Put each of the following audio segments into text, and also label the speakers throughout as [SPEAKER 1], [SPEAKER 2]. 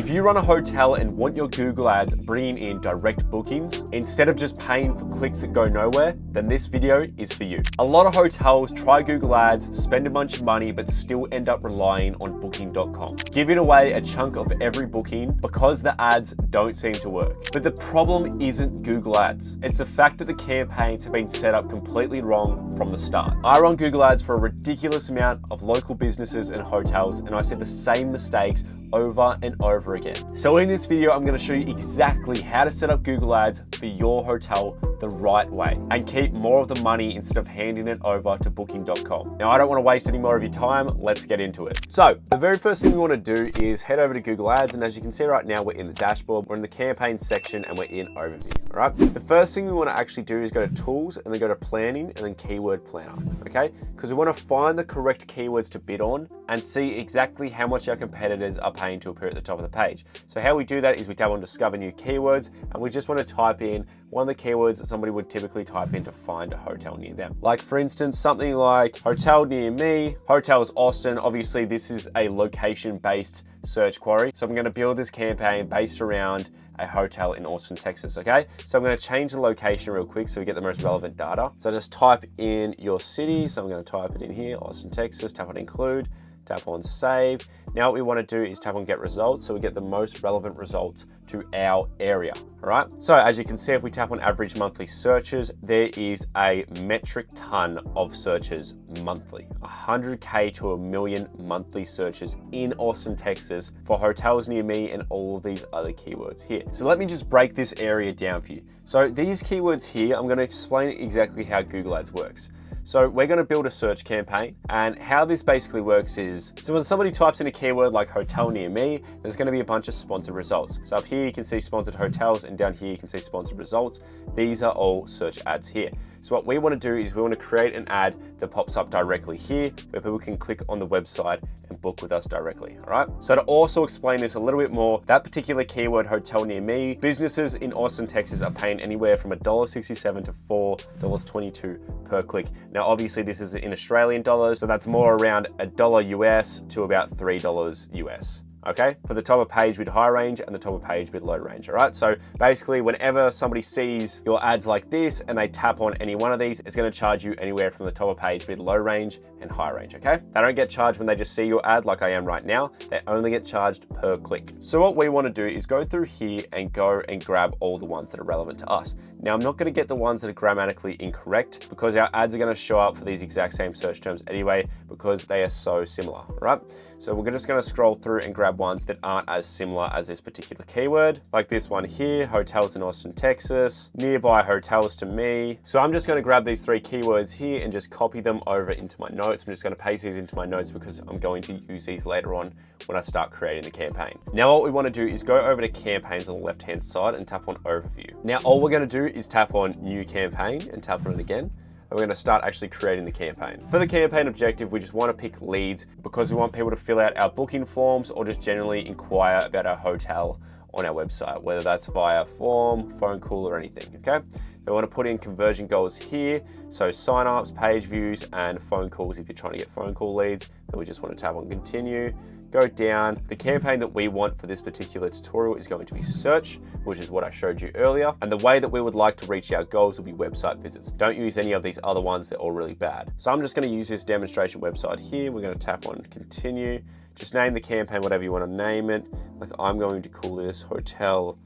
[SPEAKER 1] If you run a hotel and want your Google ads bringing in direct bookings, instead of just paying for clicks that go nowhere, then this video is for you. A lot of hotels try Google ads, spend a bunch of money, but still end up relying on booking.com, giving away a chunk of every booking because the ads don't seem to work. But the problem isn't Google ads. It's the fact that the campaigns have been set up completely wrong from the start. I run Google ads for a ridiculous amount of local businesses and hotels, and I see the same mistakes over and over again. So in this video, I'm going to show you exactly how to set up Google ads for your hotel the right way and keep more of the money instead of handing it over to booking.com. Now, I don't want to waste any more of your time. Let's get into it. So the very first thing we want to do is head over to Google Ads. And as you can see right now, we're in the dashboard, we're in the campaign section, and we're in overview. All right. The first thing we want to actually do is go to tools and then go to planning and then keyword planner. Okay. Because we want to find the correct keywords to bid on and see exactly how much our competitors are paying to appear at the top of the page. So how we do that is we tap on discover new keywords, and we just want to type in one of the keywords that somebody would typically type in to find a hotel near them. Like for instance, something like hotel near me, hotels Austin. Obviously this is a location-based search query. So I'm going to build this campaign based around a hotel in Austin, Texas, okay? So I'm going to change the location real quick so we get the most relevant data. So just type in your city. So I'm going to type it in here, Austin, Texas, tap on include, tap on save. Now what we want to do is tap on get results so we get the most relevant results to our area, all right? So as you can see, if we tap on average monthly searches, there is a metric ton of searches monthly, 100K to 1 million monthly searches in Austin, Texas for hotels near me and all of these other keywords here. So let me just break this area down for you. So these keywords here, I'm going to explain exactly how Google Ads works. So we're going to build a search campaign, and how this basically works is, so when somebody types in a keyword like hotel near me, there's going to be a bunch of sponsored results. So up here you can see sponsored hotels, and down here you can see sponsored results. These are all search ads here. So what we want to do is we want to create an ad that pops up directly here where people can click on the website and book with us directly, all right? So to also explain this a little bit more, that particular keyword hotel near me, businesses in Austin, Texas are paying anywhere from $1.67 to $4.22 per click. Now, obviously this is in Australian dollars, so that's more around $1 US to about $3 US. Okay, for the top of page with high range and the top of page with low range, all right? So basically whenever somebody sees your ads like this and they tap on any one of these, it's gonna charge you anywhere from the top of page with low range and high range, okay? They don't get charged when they just see your ad like I am right now. They only get charged per click. So what we wanna do is go through here and go and grab all the ones that are relevant to us. Now, I'm not gonna get the ones that are grammatically incorrect because our ads are gonna show up for these exact same search terms anyway because they are so similar, right? So we're just gonna scroll through and grab ones that aren't as similar as this particular keyword, like this one here, hotels in Austin, Texas, nearby hotels to me. So I'm just gonna grab these 3 keywords here and just copy them over into my notes. I'm just gonna paste these into my notes because I'm going to use these later on when I start creating the campaign. Now what we wanna do is go over to campaigns on the left-hand side and tap on overview. Now all we're gonna do is tap on new campaign and tap on it again. We're going to start actually creating the campaign. For the campaign objective, we just want to pick leads because we want people to fill out our booking forms or just generally inquire about our hotel on our website, whether that's via form, phone call, or anything, okay? We want to put in conversion goals here. So signups, page views, and phone calls if you're trying to get phone call leads. Then we just want to tap on continue. Go down. The campaign that we want for this particular tutorial is going to be search, which is what I showed you earlier. And the way that we would like to reach our goals will be website visits. Don't use any of these other ones, they're all really bad. So I'm just going to use this demonstration website here. We're going to tap on continue. Just name the campaign whatever you want to name it. Like I'm going to call this hotel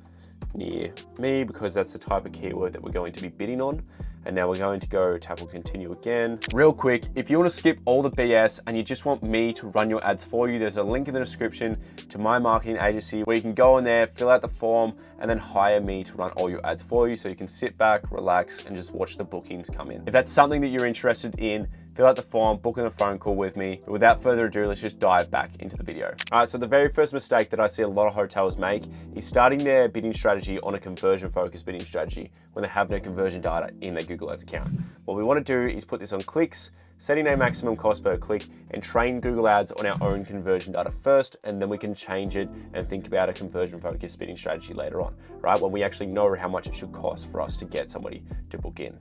[SPEAKER 1] near me because that's the type of keyword that we're going to be bidding on. And now we're going to go tap on continue again. Real quick, if you want to skip all the BS and you just want me to run your ads for you, there's a link in the description to my marketing agency where you can go in there, fill out the form, and then hire me to run all your ads for you so you can sit back, relax, and just watch the bookings come in. If that's something that you're interested in, fill out the form, book in a phone call with me. But without further ado, let's just dive back into the video. All right, so the very first mistake that I see a lot of hotels make is starting their bidding strategy on a conversion-focused bidding strategy when they have no conversion data in their Google Ads account. What we want to do is put this on clicks, setting a maximum cost per click, and train Google Ads on our own conversion data first, and then we can change it and think about a conversion-focused bidding strategy later on, right? When we actually know how much it should cost for us to get somebody to book in.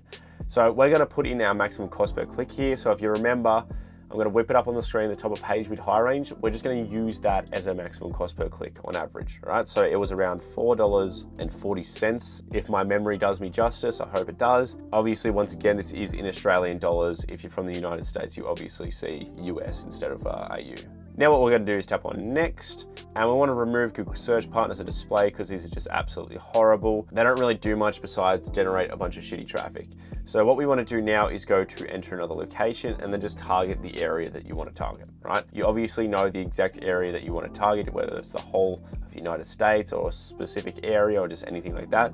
[SPEAKER 1] So we're going to put in our maximum cost per click here. So if you remember, I'm gonna whip it up on the screen, the top of page with high range. We're just gonna use that as our maximum cost per click on average, all right? So it was around $4.40. If my memory does me justice, I hope it does. Obviously, once again, this is in Australian dollars. If you're from the United States, you obviously see US instead of AU. Now what we're going to do is tap on next, and we want to remove Google Search Partners and display because these are just absolutely horrible. They don't really do much besides generate a bunch of shitty traffic. So what we want to do now is go to enter another location and then just target the area that you want to target, right? You obviously know the exact area that you want to target, whether it's the whole of the United States or a specific area or just anything like that.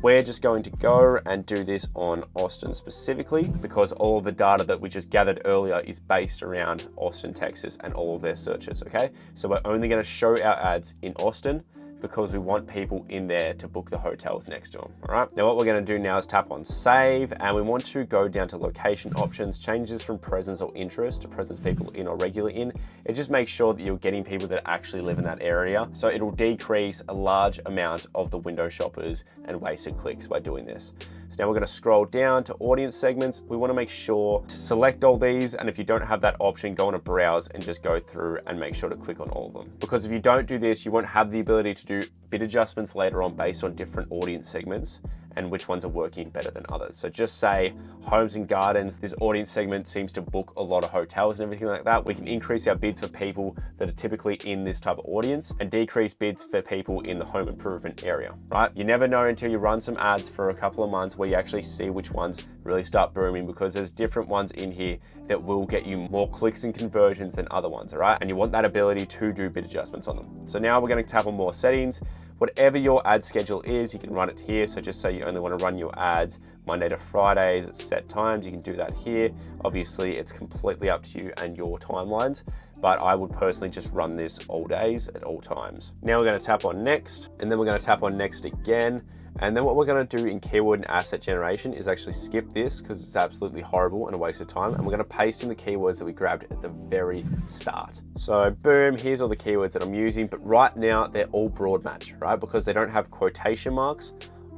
[SPEAKER 1] We're just going to go and do this on Austin specifically because all of the data that we just gathered earlier is based around Austin, Texas and all of their searches, okay? So we're only going to show our ads in Austin because we want people in there to book the hotels next to them, all right? Now what we're gonna do now is tap on save, and we want to go down to location options, change this from presence or interest to presence people in or regular in. It just makes sure that you're getting people that actually live in that area. So it'll decrease a large amount of the window shoppers and wasted clicks by doing this. So now we're gonna scroll down to audience segments. We wanna make sure to select all these, and if you don't have that option, go on a browse and just go through and make sure to click on all of them. Because if you don't do this, you won't have the ability to do bid adjustments later on based on different audience segments and which ones are working better than others. So just say homes and gardens, this audience segment seems to book a lot of hotels and everything like that. We can increase our bids for people that are typically in this type of audience and decrease bids for people in the home improvement area, right? You never know until you run some ads for a couple of months where you actually see which ones really start booming, because there's different ones in here that will get you more clicks and conversions than other ones, all right? And you want that ability to do bid adjustments on them. So now we're gonna tap on more settings. Whatever your ad schedule is, you can run it here. So just say you only want to run your ads Monday to Fridays at set times, you can do that here. Obviously, it's completely up to you and your timelines, but I would personally just run this all days at all times. Now we're going to tap on next, and then we're going to tap on next again. And then what we're going to do in keyword and asset generation is actually skip this because it's absolutely horrible and a waste of time. And we're going to paste in the keywords that we grabbed at the very start. So boom, here's all the keywords that I'm using, but right now they're all broad match, right? Because they don't have quotation marks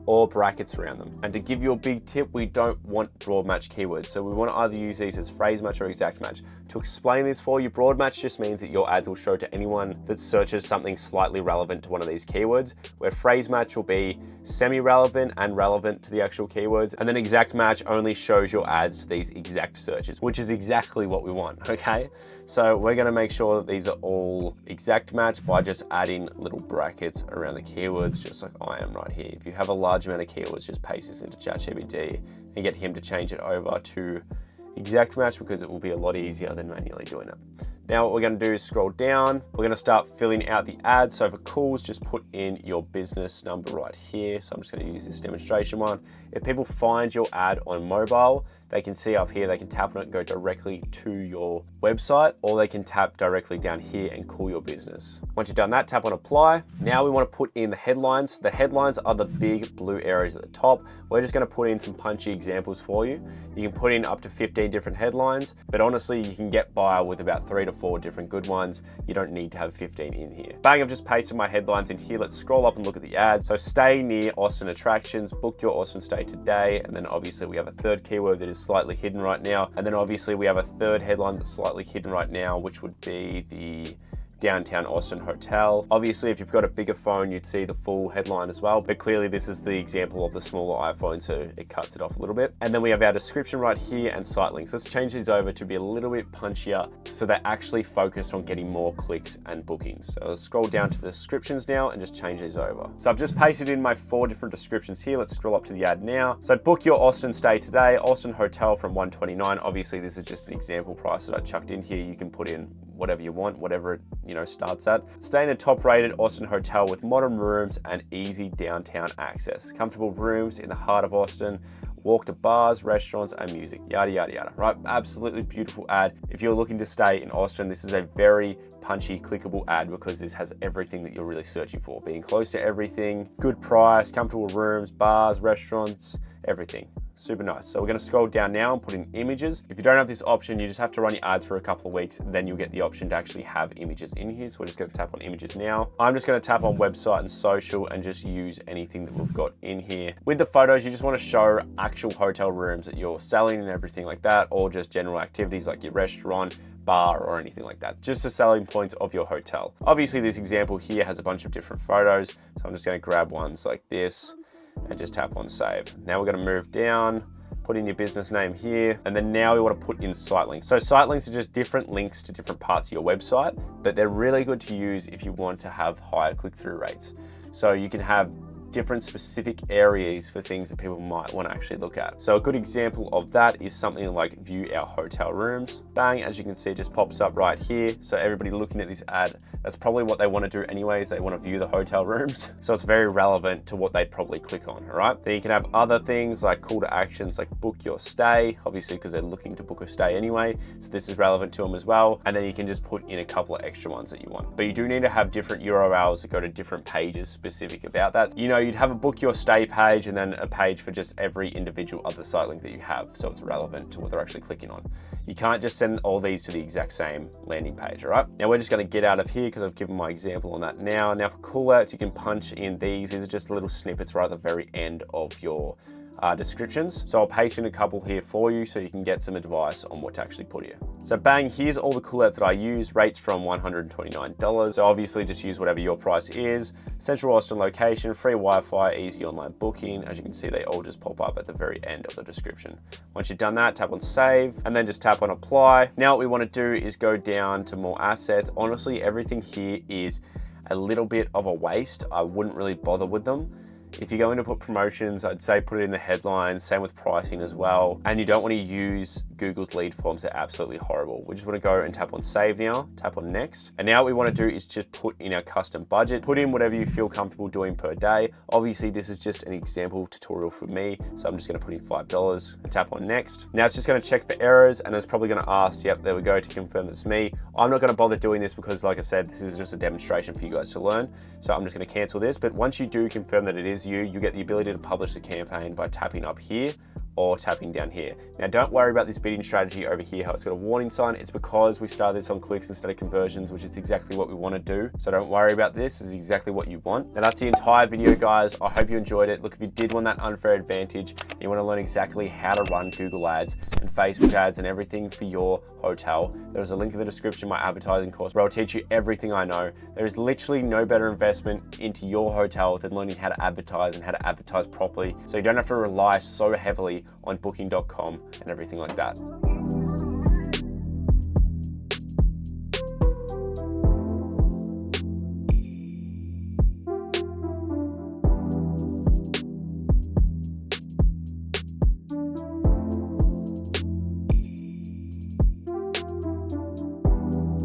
[SPEAKER 1] or brackets around them. And to give you a big tip, we don't want broad match keywords. So we want to either use these as phrase match or exact match. To explain this for you, broad match just means that your ads will show to anyone that searches something slightly relevant to one of these keywords, where phrase match will be semi-relevant and relevant to the actual keywords. And then exact match only shows your ads to these exact searches, which is exactly what we want, okay? So we're gonna make sure that these are all exact match by just adding little brackets around the keywords, just like I am right here. If you have a large amount of keywords, just paste this into ChatGPT and get him to change it over to exact match, because it will be a lot easier than manually doing it. Now what we're going to do is scroll down. We're going to start filling out the ads. So for calls, just put in your business number right here. So I'm just going to use this demonstration one. If people find your ad on mobile, they can see up here, they can tap on it and go directly to your website, or they can tap directly down here and call your business. Once you've done that, tap on apply. Now we want to put in the headlines. The headlines are the big blue areas at the top. We're just going to put in some punchy examples for you. You can put in up to 15 different headlines, but honestly, you can get by with about 3 to 4 different good ones. You don't need to have 15 in here. Bang, I've just pasted my headlines in here. Let's scroll up and look at the ads. So stay near Austin attractions, book your Austin stay today. And then obviously we have a third keyword that is slightly hidden right now. And then obviously we have a third headline that's slightly hidden right now, which would be the downtown Austin hotel. Obviously, if you've got a bigger phone, you'd see the full headline as well, but clearly this is the example of the smaller iPhone, so it cuts it off a little bit. And then we have our description right here and Sitelinks. Let's change these over to be a little bit punchier so they're actually focused on getting more clicks and bookings. So let's scroll down to the descriptions now and just change these over. So I've just pasted in my 4 different descriptions here. Let's scroll up to the ad now. So book your Austin stay today, Austin hotel from $129. Obviously this is just an example price that I chucked in here. You can put in whatever you want, whatever it starts at. Stay in a top-rated Austin hotel with modern rooms and easy downtown access. Comfortable rooms in the heart of Austin. Walk to bars, restaurants, and music. Yada, yada, yada, right? Absolutely beautiful ad. If you're looking to stay in Austin, this is a very punchy, clickable ad because this has everything that you're really searching for. Being close to everything, good price, comfortable rooms, bars, restaurants, everything. super nice. So we're gonna scroll down now and put in images. If you don't have this option, you just have to run your ads for a couple of weeks, and then you'll get the option to actually have images in here. So we're just gonna tap on images now. I'm just gonna tap on website and social and just use anything that we've got in here. With the photos, you just wanna show actual hotel rooms that you're selling and everything like that, or just general activities like your restaurant, bar, or anything like that. Just the selling points of your hotel. Obviously, this example here has a bunch of different photos. So I'm just gonna grab ones like this and just tap on save. Now we're gonna move down, put in your business name here, and then now we want to put in Sitelinks. So Sitelinks are just different links to different parts of your website, but they're really good to use if you want to have higher click-through rates. So you can have different specific areas for things that people might want to actually look at. So a good example of that is something like view our hotel rooms. Bang, as you can see, it just pops up right here. So everybody looking at this ad, that's probably what they want to do anyways. They want to view the hotel rooms. So it's very relevant to what they'd probably click on, all right? Then you can have other things like call to actions, like book your stay, obviously because they're looking to book a stay anyway. So this is relevant to them as well. And then you can just put in a couple of extra ones that you want. But you do need to have different URLs that go to different pages specific about that. You know, you'd have a book your stay page and then a page for just every individual other site link that you have, so it's relevant to what they're actually clicking on. You can't just send all these to the exact same landing page, all right? Now we're just gonna get out of here because I've given my example on that now. Now for callouts, you can punch in these. These are just little snippets right at the very end of your descriptions. So I'll paste in a couple here for you so you can get some advice on what to actually put here. So bang, here's all the callouts that I use. Rates from $129. So obviously just use whatever your price is. Central Austin location, free Wi-Fi, easy online booking. As you can see, they all just pop up at the very end of the description. Once you've done that, tap on save and then just tap on apply. Now what we want to do is go down to more assets. Honestly, everything here is a little bit of a waste. I wouldn't really bother with them. If you're going to put promotions, I'd say put it in the headlines, same with pricing as well. And you don't want to use Google's lead forms, they're absolutely horrible. We just want to go and tap on save now, tap on next. And now what we want to do is just put in our custom budget, put in whatever you feel comfortable doing per day. Obviously this is just an example tutorial for me. So I'm just going to put in $5 and tap on next. Now it's just going to check for errors and it's probably going to ask, yep, there we go, to confirm that it's me. I'm not going to bother doing this because like I said, this is just a demonstration for you guys to learn. So I'm just going to cancel this. But once you do confirm that it is you get the ability to publish the campaign by tapping up here or tapping down here. Now don't worry about this bidding strategy over here, how it's got a warning sign. It's because we started this on clicks instead of conversions, which is exactly what we want to do. So don't worry about this, this is exactly what you want. Now that's the entire video, guys. I hope you enjoyed it. Look, if you did want that unfair advantage, and you want to learn exactly how to run Google ads and Facebook ads and everything for your hotel, there's a link in the description, my advertising course, where I'll teach you everything I know. There is literally no better investment into your hotel than learning how to advertise and how to advertise properly. So you don't have to rely so heavily on booking.com and everything like that.